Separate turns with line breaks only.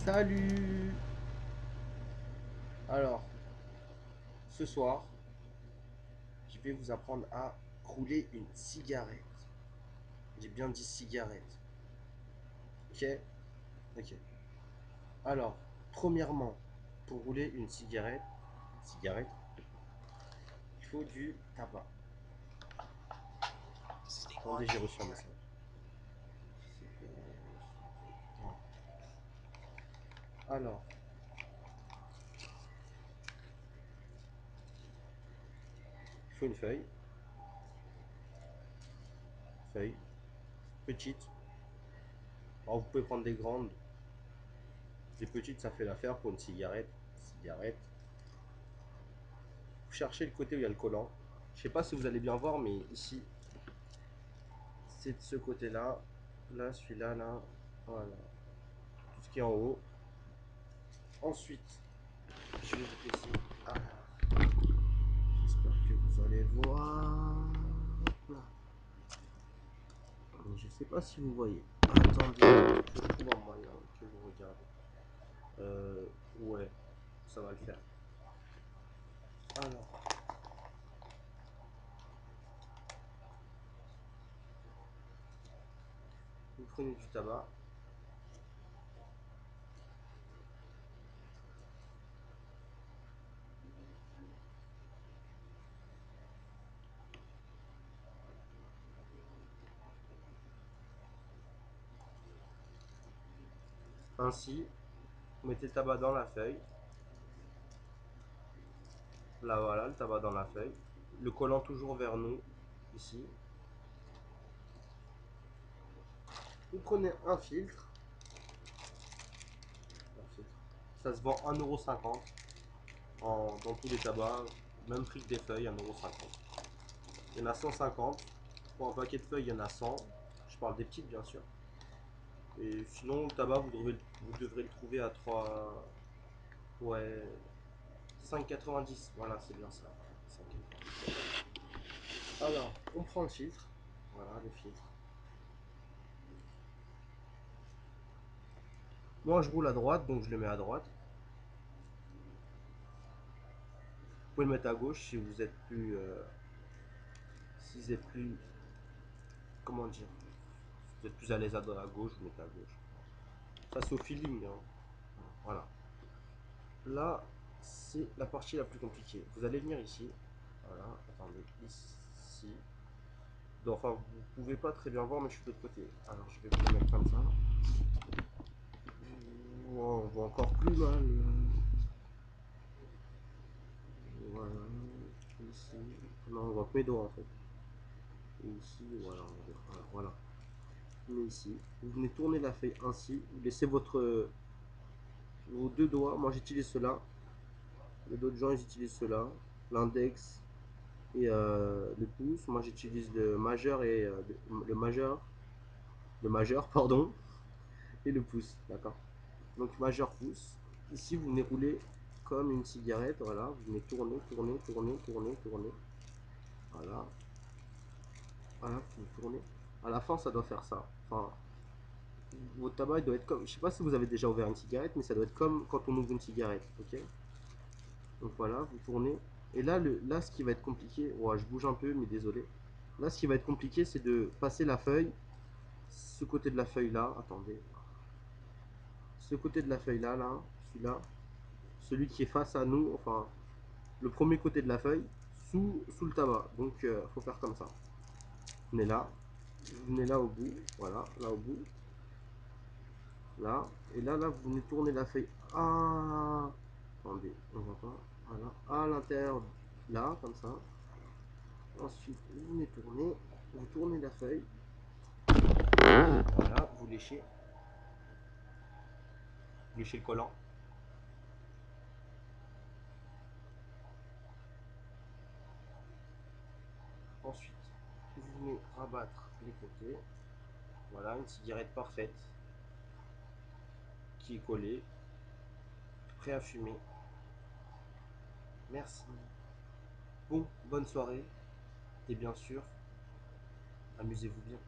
Salut. Alors, ce soir, je vais vous apprendre à rouler une cigarette. J'ai bien dit cigarette. Ok? Ok. Alors, premièrement, pour rouler une cigarette, il faut du tabac. Attendez, j'ai reçu un message. Alors, il faut une feuille, petite. Alors, vous pouvez prendre des grandes, des petites, ça fait l'affaire pour une cigarette. Vous cherchez le côté où il y a le collant. Je sais pas si vous allez bien voir, mais ici, c'est de ce côté-là. Là, celui-là, là. Voilà. Tout ce qui est en haut. Ensuite, je vais vous laisser. Ah, j'espère que vous allez voir. Hop là. Je sais pas si vous voyez. Attendez, je trouve un moyen que vous regardez. Ouais, ça va le faire. Alors, vous prenez du tabac. Ainsi, vous mettez le tabac dans la feuille. Là, voilà, le tabac dans la feuille. Le collant toujours vers nous, ici. Vous prenez un filtre. Ça se vend 1,50 € dans tous les tabacs. Même prix que des feuilles, 1,50 €. Il y en a 150. Pour un paquet de feuilles, il y en a 100. Je parle des petites, bien sûr. Et sinon, le tabac, vous devrez le trouver à 3. Ouais. 5,90. Voilà, c'est bien ça. 5,90. Alors, on prend le filtre. Voilà, le filtre. Moi, je roule à droite, donc je le mets à droite. Vous pouvez le mettre à gauche si vous êtes plus. Si vous êtes plus. Comment dire? Si vous êtes plus à l'aise à gauche, vous mettez à gauche. Ça, c'est au feeling, hein. Voilà. Là, c'est la partie la plus compliquée. Vous allez venir ici. Voilà, attendez, ici. Donc, enfin, vous pouvez pas très bien voir, mais je suis de l'autre côté. Alors, je vais vous le mettre comme ça. Wow, on voit encore plus mal. Voilà, ici. Non, on voit que mes doigts en fait. Et ici, voilà, voilà. Vous venez ici. Vous venez tourner la feuille ainsi. Vous laissez vos deux doigts. Moi, j'utilise cela. Les d'autres gens, ils utilisent cela. L'index et le pouce. Moi, j'utilise le majeur et le majeur, pardon, et le pouce, d'accord. Donc majeur pouce. Ici, vous venez rouler comme une cigarette, voilà. Vous venez tourner, tourner, tourner, tourner, tourner. Voilà, voilà, vous tournez. À la fin, ça doit faire ça. Enfin, votre tabac il doit être comme. Je sais pas si vous avez déjà ouvert une cigarette, mais ça doit être comme quand on ouvre une cigarette, ok. Donc voilà, vous tournez. Et là, là, ce qui va être compliqué, ouais, je bouge un peu, mais désolé. Là, ce qui va être compliqué, c'est de passer la feuille, ce côté de la feuille là, attendez, ce côté de la feuille là, celui-là, celui qui est face à nous, enfin, le premier côté de la feuille, sous le tabac. Donc, faut faire comme ça. Vous venez là au bout, voilà, là au bout, là, et là, vous venez tourner la feuille. Ah, attendez, on voit pas, voilà, à l'intérieur, là, comme ça. Ensuite, vous venez tourner, vous tournez la feuille, voilà, vous léchez le collant. Ensuite, vous venez rabattre les côtés. Voilà, une cigarette parfaite qui est collée, prêt à fumer. Merci. Bon, bonne soirée et bien sûr, amusez-vous bien.